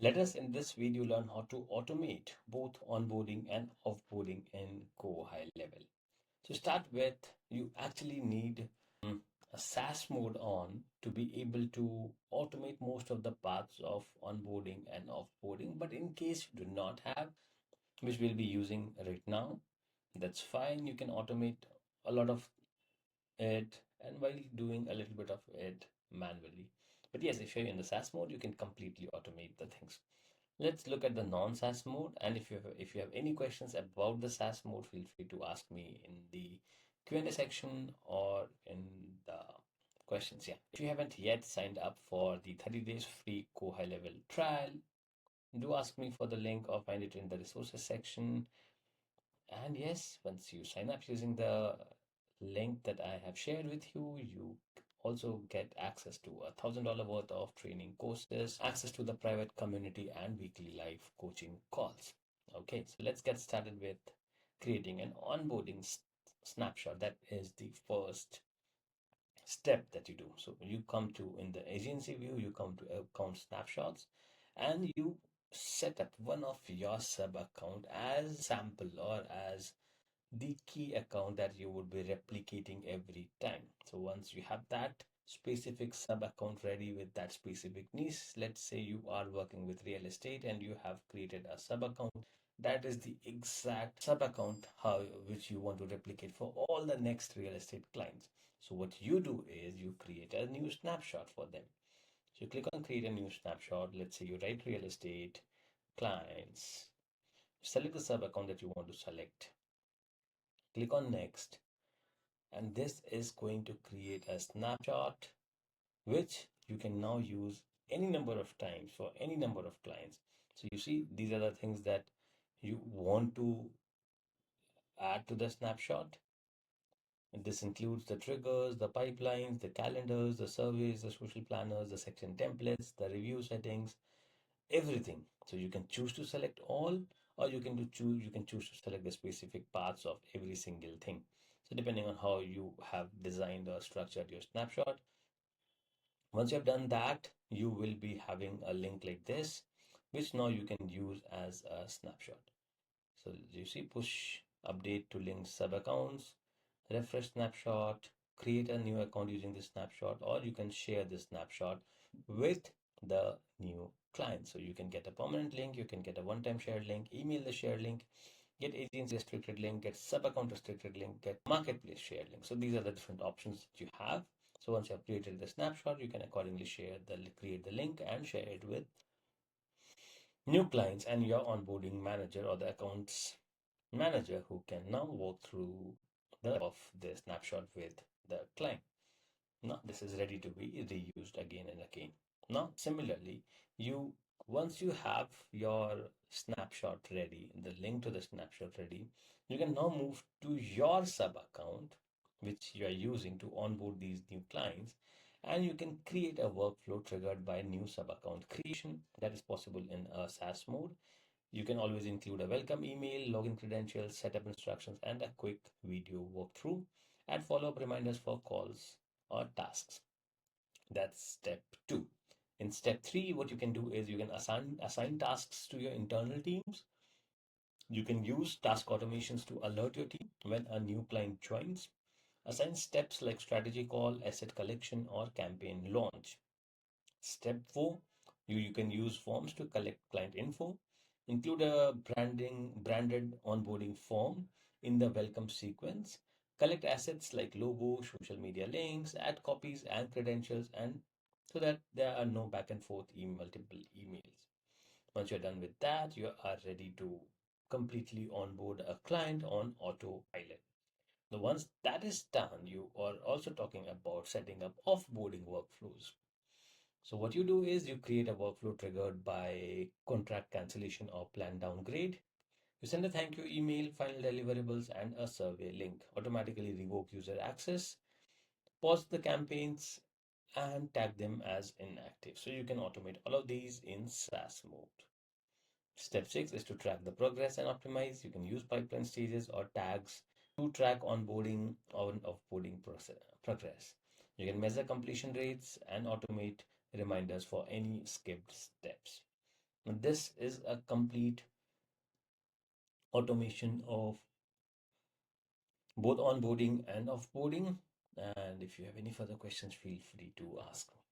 Let us in this video learn how to automate both onboarding and offboarding in Go High Level. To start with, you actually need a SaaS mode on to be able to automate most of the parts of onboarding and offboarding. But in case you do not have, which we'll be using right now, that's fine. You can automate a lot of it and while doing a little bit of it manually. But yes, if you're in the SaaS mode, you can completely automate the things. Let's look at the non-SaaS mode. And if you have any questions about the SaaS mode, feel free to ask me in the Q&A section or in the questions. Yeah. If you haven't yet signed up for the 30 days free Go High Level trial, do ask me for the link or find it in the resources section. And yes, once you sign up using the link that I have shared with you, you also get access to $1,000 worth of training courses, access to the private community, and weekly live coaching calls. Okay, so let's get started with creating an onboarding snapshot. That is the first step that you do. So you come to in the agency view, you come to account snapshots, and you set up one of your sub account as sample or as the key account that you would be replicating every time. So once you have that specific sub account ready with that specific niche, let's say you are working with real estate and you have created a sub account, that is the exact sub account how which you want to replicate for all the next real estate clients. So what you do is you create a new snapshot for them. So you click on create a new snapshot. Let's say you write real estate clients, select the sub account that you want to select, click on next, and this is going to create a snapshot which you can now use any number of times for any number of clients. So you see, these are the things that you want to add to the snapshot. And this includes the triggers, the pipelines, the calendars, the surveys, the social planners, the section templates, the review settings, everything. So you can choose to select all, or you can choose to select the specific parts of every single thing. So depending on how you have designed or structured your snapshot, once you have done that, you will be having a link like this, which now you can use as a snapshot. So you see, push update to link sub accounts, refresh snapshot, create a new account using this snapshot, or you can share this snapshot with the new client. So you can get a permanent link, you can get a one-time shared link, email the shared link, get agency restricted link, get sub account restricted link, get marketplace shared link. So these are the different options that you have. So once you have created the snapshot, you can accordingly create the link and share it with new clients and your onboarding manager or the accounts manager who can now walk through the of the snapshot with the client. Now this is ready to be reused again and again. Now similarly, you once you have your snapshot ready, the link to the snapshot ready, you can now move to your sub account which you are using to onboard these new clients, and you can create a workflow triggered by new sub account creation. That is possible in a SaaS mode. You can always include a welcome email, login credentials, setup instructions, and a quick video walkthrough. Add follow-up reminders for calls or tasks. That's step two. In step three, what you can do is you can assign tasks to your internal teams. You can use task automations to alert your team when a new client joins. Assign steps like strategy call, asset collection, or campaign launch. Step 4, you can use forms to collect client info. Include a branded onboarding form in the welcome sequence. Collect assets like logo, social media links, add copies and credentials, and so that there are no back and forth multiple emails. Once you're done with that, you are ready to completely onboard a client on autopilot. Now, once that is done, you are also talking about setting up offboarding workflows. So what you do is you create a workflow triggered by contract cancellation or plan downgrade. You send a thank you email, final deliverables, and a survey link. Automatically revoke user access, pause the campaigns, and tag them as inactive. So you can automate all of these in SaaS mode. Step 6 is to track the progress and optimize. You can use pipeline stages or tags to track onboarding or offboarding progress. You can measure completion rates and automate reminders for any skipped steps. This is a complete automation of both onboarding and offboarding. And if you have any further questions, feel free to ask me.